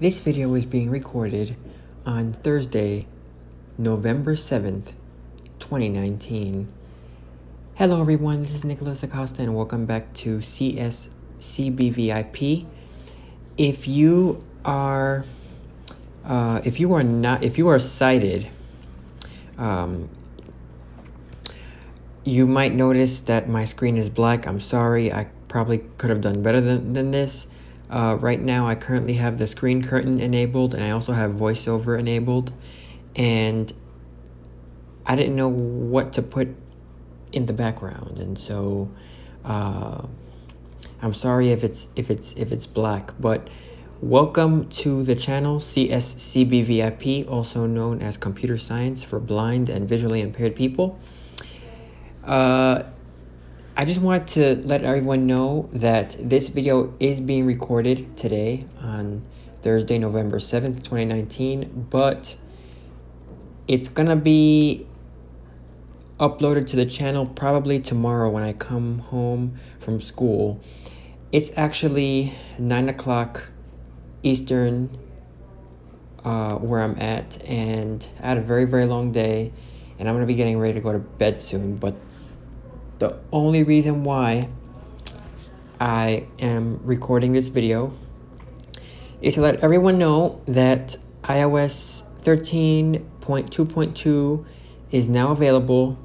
This video is being recorded on Thursday, November 7th, 2019. Hello everyone, this is Nicholas Acosta and welcome back to CSCBVIP. If you are sighted, you might notice that my screen is black. I'm sorry, I probably could have done better than this. Right now I currently have the screen curtain enabled and I also have voiceover enabled, and I didn't know what to put in the background, and so I'm sorry if it's black, but welcome to the channel CSCBVIP, also known as Computer Science for Blind and Visually Impaired People. I just wanted to let everyone know that this video is being recorded today on Thursday, November 7th, 2019, but it's gonna be uploaded to the channel probably tomorrow when I come home from school. It's actually 9 o'clock Eastern where I'm at, and I had a very, very long day, and I'm gonna be getting ready to go to bed soon, but the only reason why I am recording this video is to let everyone know that iOS 13.2.2 is now available.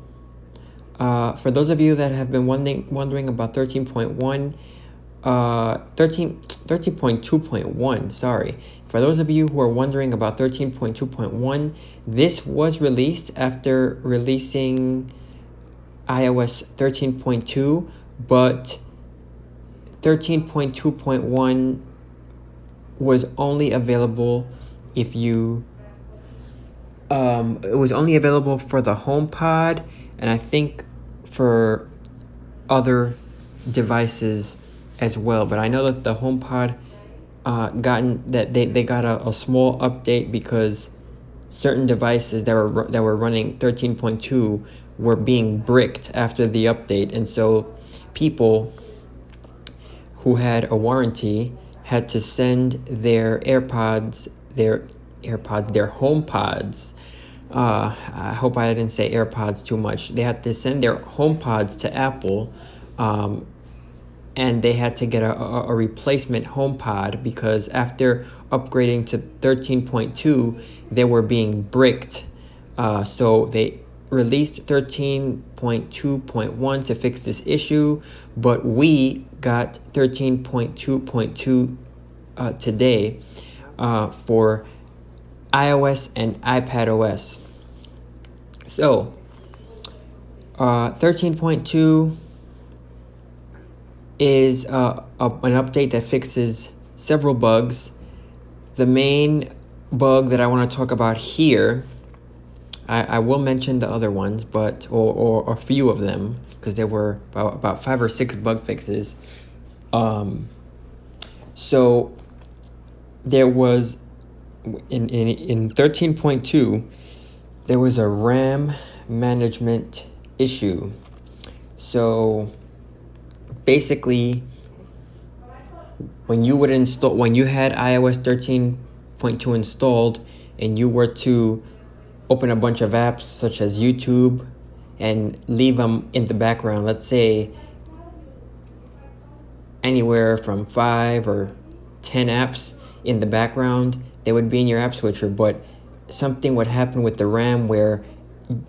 For those of you that have been wondering about 13.2.1, sorry. For those of you who are wondering about 13.2.1, this was released after releasing iOS 13.2, but 13.2.1 was only available if you it was only available for the HomePod, and I think for other devices as well. But I know that the HomePod they got a small update because certain devices that were running 13.2 were being bricked after the update, and so people who had a warranty had to send their HomePods. I hope I didn't say AirPods too much. They had to send their HomePods to Apple, and they had to get a replacement HomePod because after upgrading to 13.2, they were being bricked. So they released 13.2.1 to fix this issue, but we got 13.2.2 today for iOS and iPadOS. So 13.2 is an update that fixes several bugs. The main bug that I want to talk about here, I will mention the other ones, but or a few of them, because there were about 5 or 6 bug fixes. So there was in 13.2, there was a RAM management issue. So basically, when you had iOS 13.2 installed and you were to open a bunch of apps such as YouTube and leave them in the background, let's say anywhere from 5 or 10 apps in the background, they would be in your app switcher, but something would happen with the RAM where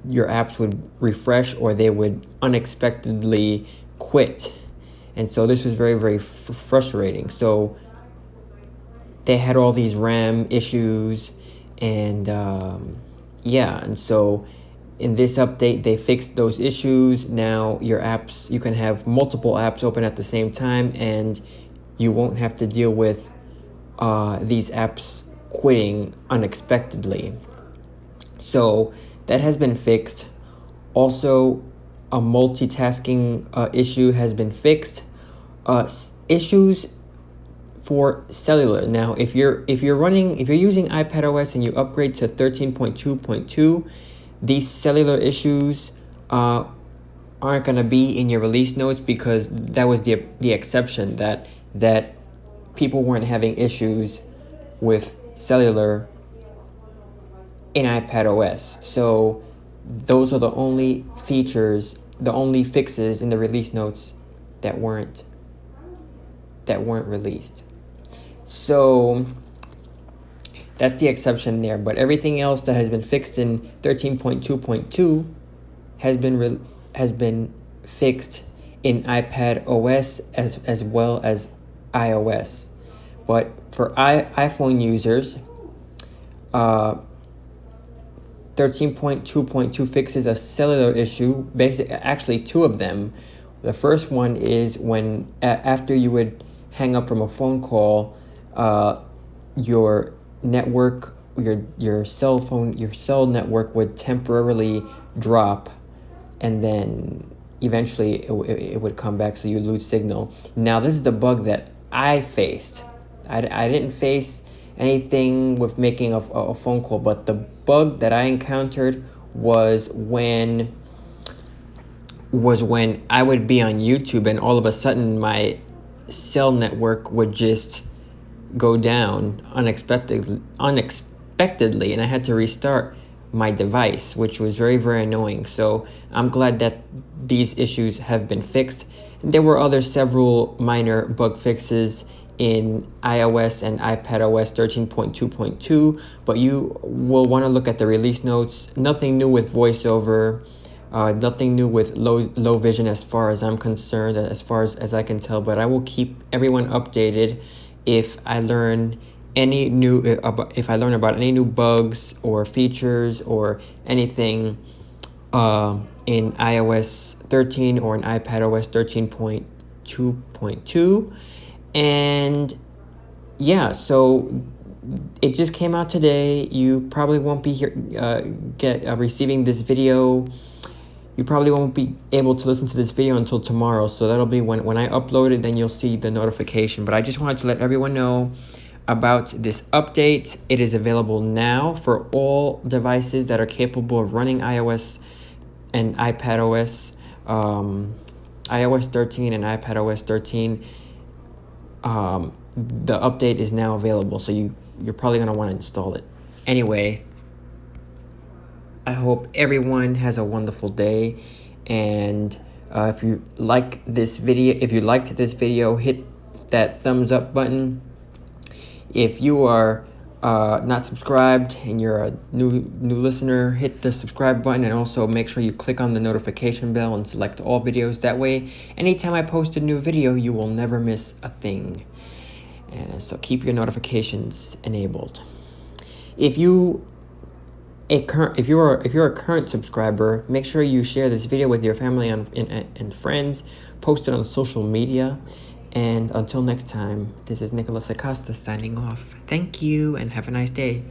your apps would refresh or they would unexpectedly quit. And so this was very, very frustrating. So they had all these RAM issues, and and so in this update, they fixed those issues. Now your apps, you can have multiple apps open at the same time, and you won't have to deal with these apps quitting unexpectedly. So that has been fixed. Also, a multitasking issue has been fixed. Issues for cellular. Now, if you're using iPadOS and you upgrade to 13.2.2, these cellular issues aren't going to be in your release notes, because that was the exception, that people weren't having issues with cellular in iPadOS. So those are the only features, the only fixes in the release notes that weren't released. So that's the exception there, but everything else that has been fixed in 13.2.2 has been fixed in iPadOS as well as iOS. But for iPhone users, 13.2.2 fixes a cellular issue, actually two of them. The first one is when after you would hang up from a phone call, your network, your cell network would temporarily drop, and then eventually it would come back, so you lose signal. Now this is the bug that I faced. I didn't face anything with making a phone call, but the bug that I encountered was when I would be on YouTube and all of a sudden my cell network would just go down unexpectedly, and I had to restart my device, which was very, very annoying. So I'm glad that these issues have been fixed. And there were several minor bug fixes in iOS and iPadOS 13.2.2, but you will want to look at the release notes. Nothing new with VoiceOver, nothing new with low vision as far as I'm concerned, as far as I can tell, but I will keep everyone updated if I learn about any new bugs or features or anything in iOS 13 or in iPadOS 13.2.2. And yeah, so it just came out today. You probably won't be receiving this video. You probably won't be able to listen to this video until tomorrow. So that'll be when I upload it, then you'll see the notification. But I just wanted to let everyone know about this update. It is available now for all devices that are capable of running iOS and iPadOS, iOS 13 and iPadOS 13. The update is now available, so you're probably going to want to install it. Anyway, I hope everyone has a wonderful day, and if you liked this video, hit that thumbs up button. If you are not subscribed and you're a new listener, hit the subscribe button, and also make sure you click on the notification bell and select all videos. That way, anytime I post a new video, you will never miss a thing. So keep your notifications enabled. If you're a current subscriber, make sure you share this video with your family and friends. Post it on social media. And until next time, this is Nicholas Acosta signing off. Thank you and have a nice day.